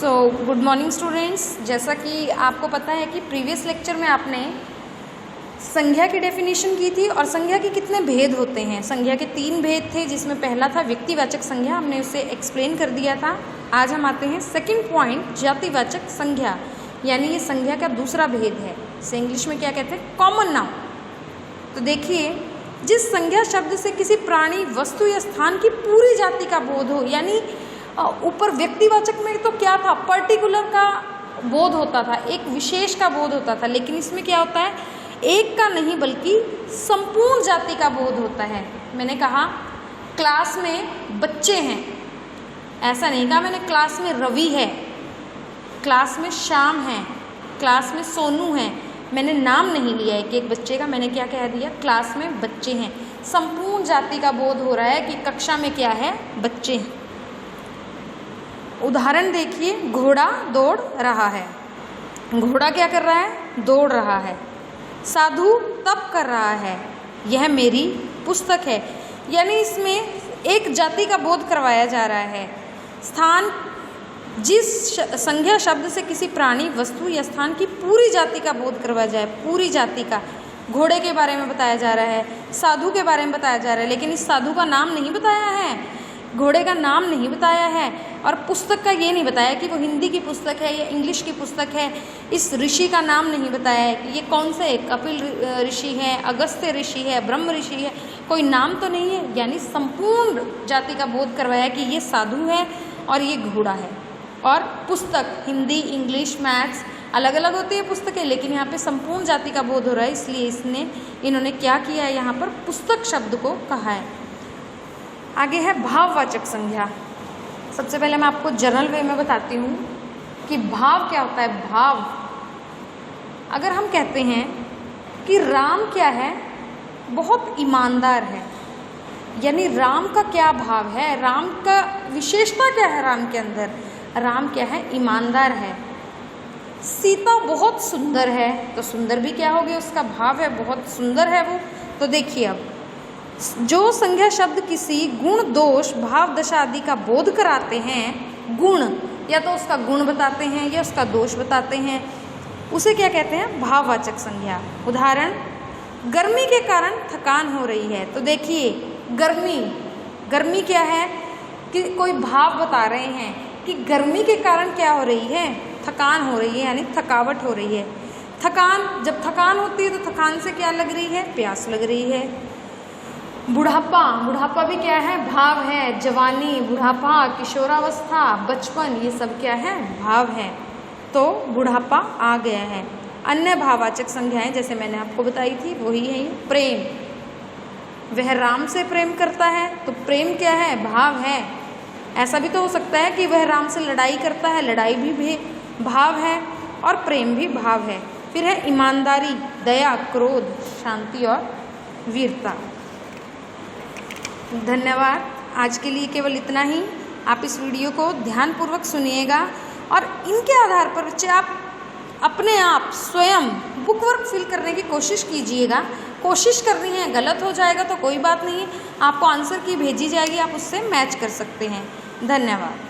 Good morning students. जैसा कि आपको पता है कि प्रीवियस लेक्चर में आपने संज्ञा की डेफिनेशन की थी और संज्ञा के कितने भेद होते हैं। संज्ञा के 3 भेद थे, जिसमें पहला था व्यक्तिवाचक संज्ञा, हमने उसे एक्सप्लेन कर दिया था। आज हम आते हैं सेकंड पॉइंट, जातिवाचक संज्ञा, यानी ये संज्ञा का दूसरा भेद है। इसे इंग्लिश में क्या कहते हैं? Common noun. तो देखिए, जिस संज्ञा शब्द से किसी प्राणी, वस्तु या स्थान की पूरी जाति का बोध हो, यानी ऊपर व्यक्तिवाचक में तो क्या था, पर्टिकुलर का बोध होता था, एक विशेष का बोध होता था, लेकिन इसमें क्या होता है, एक का नहीं बल्कि संपूर्ण जाति का बोध होता है। मैंने कहा क्लास में बच्चे हैं, ऐसा नहीं कहा मैंने क्लास में रवि है, क्लास में श्याम है, क्लास में सोनू है। मैंने नाम नहीं लिया है कि एक बच्चे का, मैंने क्या कह दिया, क्लास में बच्चे हैं। संपूर्ण जाति का बोध हो रहा है कि कक्षा में क्या है, बच्चे हैं। उदाहरण देखिए, घोड़ा दौड़ रहा है। घोड़ा क्या कर रहा है? दौड़ रहा है। साधु तप कर रहा है। यह मेरी पुस्तक है। यानी इसमें एक जाति का बोध करवाया जा रहा है। स्थान, जिस संज्ञा शब्द से किसी प्राणी, वस्तु या स्थान की पूरी जाति का बोध करवाया जाए, पूरी जाति का। घोड़े के बारे में बताया जा रहा है, साधु के बारे में बताया जा रहा है, लेकिन इस साधु का नाम नहीं बताया है, घोड़े का नाम नहीं बताया है, और पुस्तक का ये नहीं बताया कि वो हिंदी की पुस्तक है या इंग्लिश की पुस्तक है। इस ऋषि का नाम नहीं बताया है कि ये कौन से, कपिल ऋषि है, अगस्त्य ऋषि है, ब्रह्म ऋषि है, कोई नाम तो नहीं है। यानी संपूर्ण जाति का बोध करवाया कि ये साधु है और ये घोड़ा है। और पुस्तक, हिंदी, इंग्लिश, मैथ्स अलग अलग होती है पुस्तकें, लेकिन यहाँ पे संपूर्ण जाति का बोध हो रहा है, इसलिए इन्होंने क्या किया है, यहाँ पर पुस्तक शब्द को कहा है। आगे है भाववाचक संज्ञा। सबसे पहले मैं आपको जनरल वे में बताती हूँ कि भाव क्या होता है। भाव, अगर हम कहते हैं कि राम क्या है, बहुत ईमानदार है, यानी राम का क्या भाव है, राम का विशेषता क्या है, राम के अंदर, राम क्या है, ईमानदार है। सीता बहुत सुंदर है, तो सुंदर भी क्या हो गया, उसका भाव है, बहुत सुंदर है वो। तो देखिए, अब जो संज्ञा शब्द किसी गुण, दोष, भाव, दशा आदि का बोध कराते हैं, गुण या तो उसका गुण बताते हैं या उसका दोष बताते हैं, उसे क्या कहते हैं, भाववाचक संज्ञा। उदाहरण, गर्मी के कारण थकान हो रही है। तो देखिए, गर्मी, गर्मी क्या है कि कोई भाव बता रहे हैं कि गर्मी के कारण क्या हो रही है, थकान हो रही है, यानी थकावट हो रही है। थकान, जब थकान होती है तो थकान से क्या लग रही है, प्यास लग रही है। बुढ़ापा, बुढ़ापा भी क्या है, भाव है। जवानी, बुढ़ापा, किशोरावस्था, बचपन, ये सब क्या है, भाव है। तो बुढ़ापा आ गया है। अन्य भाववाचक संज्ञाएं जैसे मैंने आपको बताई थी वही है। प्रेम, वह राम से प्रेम करता है, तो प्रेम क्या है, भाव है। ऐसा भी तो हो सकता है कि वह राम से लड़ाई करता है, लड़ाई भी भाव है और प्रेम भी भाव है। फिर है ईमानदारी, दया, क्रोध, शांति और वीरता। धन्यवाद। आज के लिए केवल इतना ही। आप इस वीडियो को ध्यानपूर्वक सुनिएगा और इनके आधार पर बच्चे आप अपने आप स्वयं बुक वर्क फिल करने की कोशिश कीजिएगा। कोशिश करनी है, गलत हो जाएगा तो कोई बात नहीं, आपको आंसर की भेजी जाएगी, आप उससे मैच कर सकते हैं। धन्यवाद।